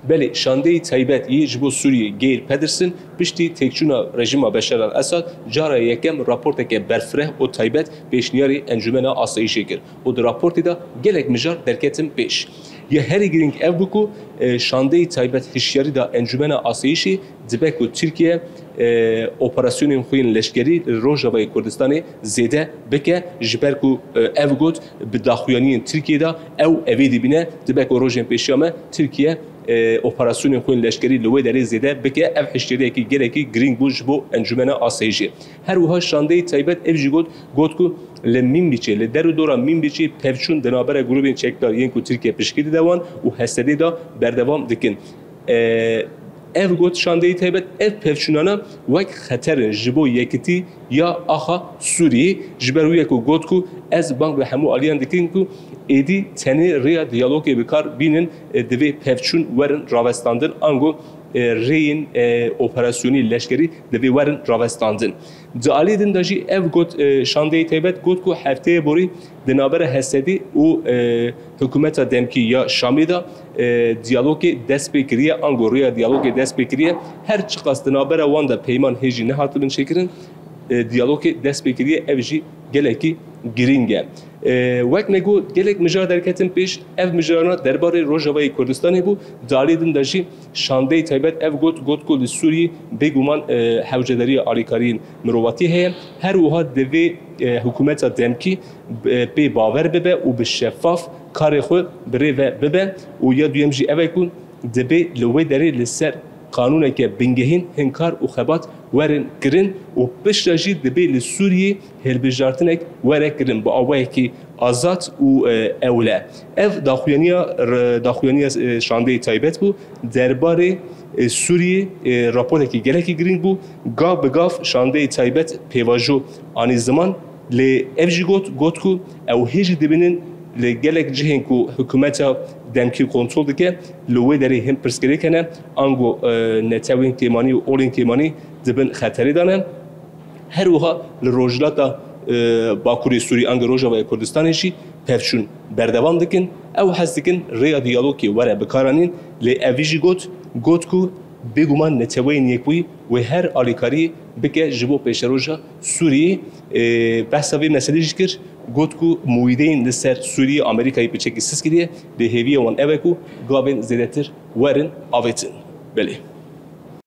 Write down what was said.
بله شانده تایبت یه جبو سوریه گیر پدرسن پشتی تکچونا رژیم بشار الاسد جاره یکم راپورت که برفره و تایبت پیشنیاری انجمن آسایشی کرد و در راپورتی دا گلک مجار درکتم پیش یه هری گرینگ اف بکو شانده تایبت هشیاری دا انجمن آسایشی دبکو ترکیه اپراسیون خوین لشکری روجاوای کردستان زیده بکه جبرکو اف گوت به داخویانی ترکیه دا او اویدی بینه دبکو روجن پیشیامه ترکیه اپراسیون خوین لشکری لوی دری زیده بکه اف هشیاری کی گرکی گرینگ بوج بو انجمن آسایشی هر وها شانده تایبت اف جی گوت کو لمین بیچه لدرو دورا مین بیچه پفچون دنابر گروهین چکدار ینکو ترکیه پشکیده دوان و هستدی دا بردوام دکن ev got şandeyi taybet ev pevçunana vek xeterin jibo yekiti ya aha Suriye jiberuye ku got ku ez bank ve hemu aliyan dikin ku edi teni riya diyaloge bikar binin devi pevçun verin ravestandın ango reyin operasyonu leşkeri devi verin ravestandın. Dalidin daji ev got şandeyi taybet got ku hafteye bori denabere hesedi o hükümeta demki ya Şamida diyaloge despekiriye angoruya diyaloge despekiriye her çıkastına bera wanda peyman heji ne hatırın çekirin diyaloge despekiriye evji geleki giringe وقت نگو گلک مجار درکتن پیش اف مجارنا درباره روجاوای کردستانی بو دالیدن داشی شانده تایبت اف گوت کل سوری بگومان حوجداری آلیکارین مرواتی هست هر وها دوی حکومت دمکی به باور ببه و به شفاف کار خود بره ببه و یا دویم جی اوه کن دبی لوی داری لسر قانونه که بنگهین هنکار و خبات ورن کرن و پشتاجی دبی لسوریه هلبجارتنک ورن کرن با آوه که آزاد و اوله اف داخویانی شانده تایبت بو درباره سوریه راپورت که گلکی گرین بو گاف به گاف شانده تایبت پیواجو آنی زمان لی اف جی گوت کو او هیچ دبینن لگلک جهن کو حکومت دمکی کنترل دکه لوی داری هم پرسکری کنه آنگو نتوین کیمانی و اولین کیمانی دبن خطری دانن هر وها لروجلاتا باکوری سوری آنگ روجاوای کردستانشی پفشون بردوام دکن او حس دکن ریا دیالوگی وره بکارانین لی اویجی گوت کو بگومان نتوین یکوی و هر آلیکاری بکه جبو پیشروجا سوری بحثا وی مسئله کر گوت کو مویدین لسر سوریه آمریکایی بچکی سیس کریه به هیوی وان اوه کو گابن زیدتر ورن آویتن بله